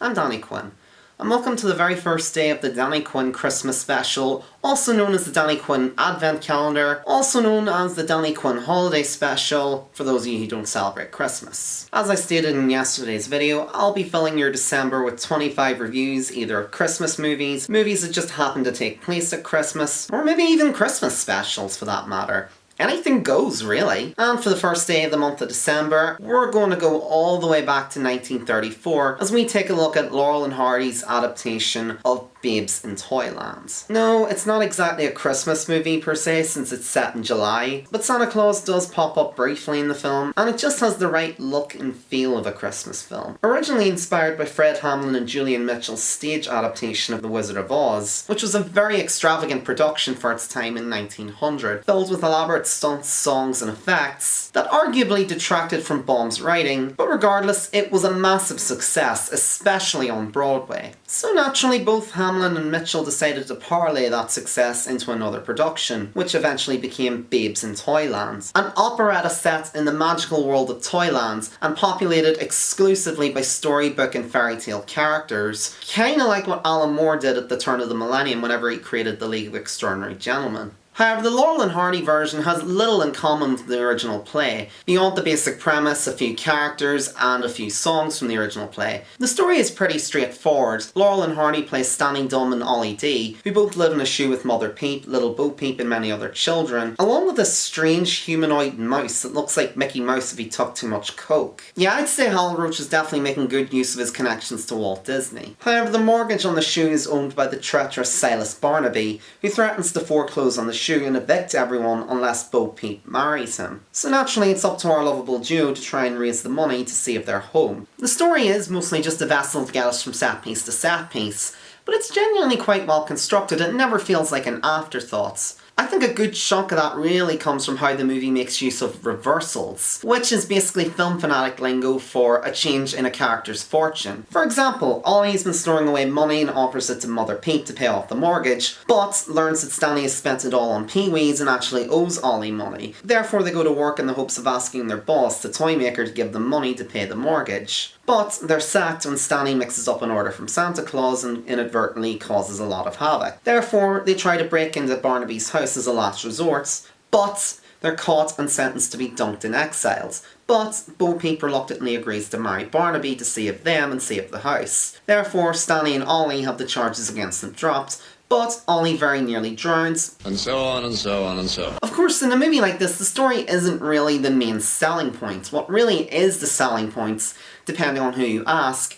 I'm Danny Quinn, and welcome to the very first day of the Danny Quinn Christmas Special, also known as the Danny Quinn Advent Calendar, also known as the Danny Quinn Holiday Special, for those of you who don't celebrate Christmas. As I stated in yesterday's video, I'll be filling your December with 25 reviews, either of Christmas movies, movies that just happen to take place at Christmas, or maybe even Christmas specials for that matter. Anything goes, really. And for the first day of the month of December, we're going to go all the way back to 1934 as we take a look at Laurel and Hardy's adaptation of Babes in Toyland. No, it's not exactly a Christmas movie per se since it's set in July, but Santa Claus does pop up briefly in the film, and it just has the right look and feel of a Christmas film. Originally inspired by Fred Hamlin and Julian Mitchell's stage adaptation of The Wizard of Oz, which was a very extravagant production for its time in 1900, filled with elaborate stunts, songs and effects that arguably detracted from Baum's writing, but regardless, it was a massive success, especially on Broadway. So naturally, both Hamlin and Mitchell decided to parlay that success into another production, which eventually became Babes in Toyland, an operetta set in the magical world of Toyland and populated exclusively by storybook and fairy tale characters, kinda like what Alan Moore did at the turn of the millennium whenever he created the League of Extraordinary Gentlemen. However, the Laurel and Hardy version has little in common with the original play, beyond the basic premise, a few characters, and a few songs from the original play. The story is pretty straightforward. Laurel and Hardy play Stanny Dum and Ollie D, who both live in a shoe with Mother Peep, Little Bo Peep and many other children, along with a strange humanoid mouse that looks like Mickey Mouse if he took too much coke. Yeah, I'd say Hal Roach is definitely making good use of his connections to Walt Disney. However, the mortgage on the shoe is owned by the treacherous Silas Barnaby, who threatens to foreclose on the shoe and evict everyone unless Bo Peep marries him. So naturally it's up to our lovable duo to try and raise the money to save their home. The story is mostly just a vessel to get us from set piece to set piece, but it's genuinely quite well constructed. It never feels like an afterthought. I think a good chunk of that really comes from how the movie makes use of reversals, which is basically film fanatic lingo for a change in a character's fortune. For example, Ollie's been storing away money and offers it to Mother Peep to pay off the mortgage, but learns that Stanley has spent it all on Pee-wees and actually owes Ollie money. Therefore they go to work in the hopes of asking their boss, the Toymaker, to give them money to pay the mortgage. But they're sacked when Stanley mixes up an order from Santa Claus and inadvertently causes a lot of havoc. Therefore, they try to break into Barnaby's house as a last resort, but they're caught and sentenced to be dunked in exiles. But Bo Peep reluctantly agrees to marry Barnaby to save them and save the house. Therefore, Stanley and Ollie have the charges against them dropped, but Ollie very nearly drowns. And so on and so on and so on. Of course, in a movie like this, the story isn't really the main selling point. What really is the selling points, depending on who you ask,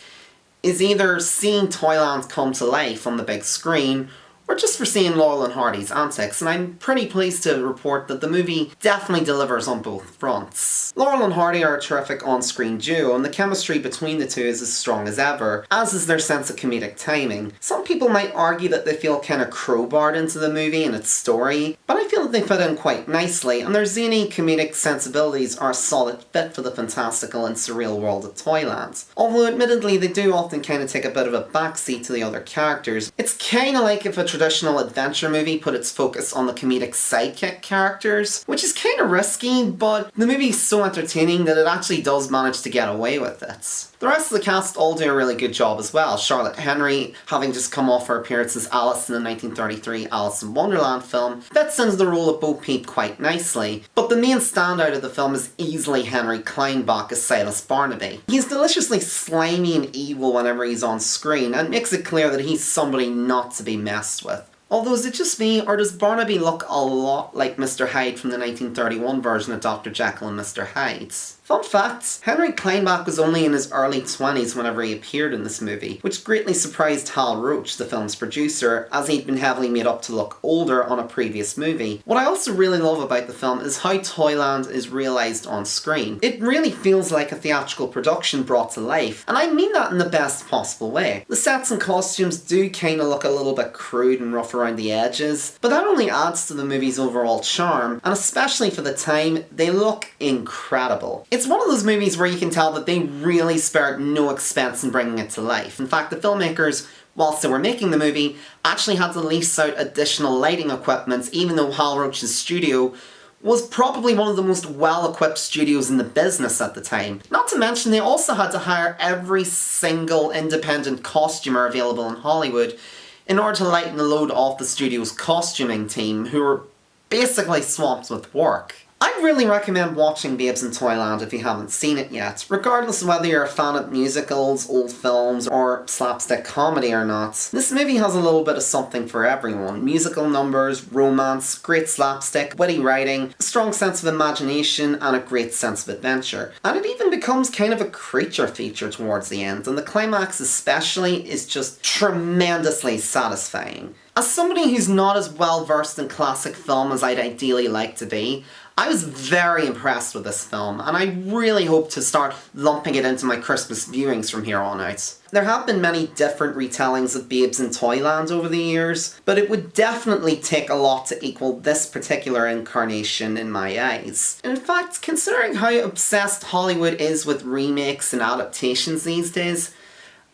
is either seeing Toyland come to life on the big screen, or just for seeing Laurel and Hardy's antics, and I'm pretty pleased to report that the movie definitely delivers on both fronts. Laurel and Hardy are a terrific on-screen duo, and the chemistry between the two is as strong as ever, as is their sense of comedic timing. Some people might argue that they feel kinda crowbarred into the movie and its story, but I feel that they fit in quite nicely, and their zany comedic sensibilities are a solid fit for the fantastical and surreal world of Toyland. Although admittedly they do often kinda take a bit of a backseat to the other characters. It's kinda like if a traditional adventure movie put its focus on the comedic sidekick characters, which is kind of risky, but the movie's so entertaining that it actually does manage to get away with it. The rest of the cast all do a really good job as well. Charlotte Henry, having just come off her appearance as Alice in the 1933 Alice in Wonderland film, fits into the role of Bo Peep quite nicely, but the main standout of the film is easily Henry Kleinbach as Silas Barnaby. He's deliciously slimy and evil whenever he's on screen, and makes it clear that he's somebody not to be messed with. Although, is it just me, or does Barnaby look a lot like Mr. Hyde from the 1931 version of Dr. Jekyll and Mr. Hyde? Fun fact, Henry Kleinbach was only in his early 20s whenever he appeared in this movie, which greatly surprised Hal Roach, the film's producer, as he'd been heavily made up to look older on a previous movie. What I also really love about the film is how Toyland is realised on screen. It really feels like a theatrical production brought to life, and I mean that in the best possible way. The sets and costumes do kinda look a little bit crude and rough around the edges, but that only adds to the movie's overall charm, and especially for the time, they look incredible. It's one of those movies where you can tell that they really spared no expense in bringing it to life. In fact, the filmmakers, whilst they were making the movie, actually had to lease out additional lighting equipment, even though Hal Roach's studio was probably one of the most well-equipped studios in the business at the time. Not to mention they also had to hire every single independent costumer available in Hollywood in order to lighten the load off the studio's costuming team, who were basically swamped with work. I'd really recommend watching Babes in Toyland if you haven't seen it yet, regardless of whether you're a fan of musicals, old films, or slapstick comedy or not. This movie has a little bit of something for everyone. Musical numbers, romance, great slapstick, witty writing, a strong sense of imagination, and a great sense of adventure. And it even becomes kind of a creature feature towards the end, and the climax especially is just tremendously satisfying. As somebody who's not as well versed in classic film as I'd ideally like to be, I was very impressed with this film, and I really hope to start lumping it into my Christmas viewings from here on out. There have been many different retellings of Babes in Toyland over the years, but it would definitely take a lot to equal this particular incarnation in my eyes. And in fact, considering how obsessed Hollywood is with remakes and adaptations these days,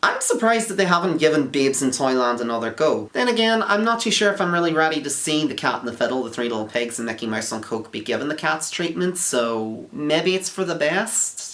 I'm surprised that they haven't given Babes in Toyland another go. Then again, I'm not too sure if I'm really ready to see The Cat and the Fiddle, The Three Little Pigs, and Mickey Mouse on Coke be given the Cats treatment, so maybe it's for the best?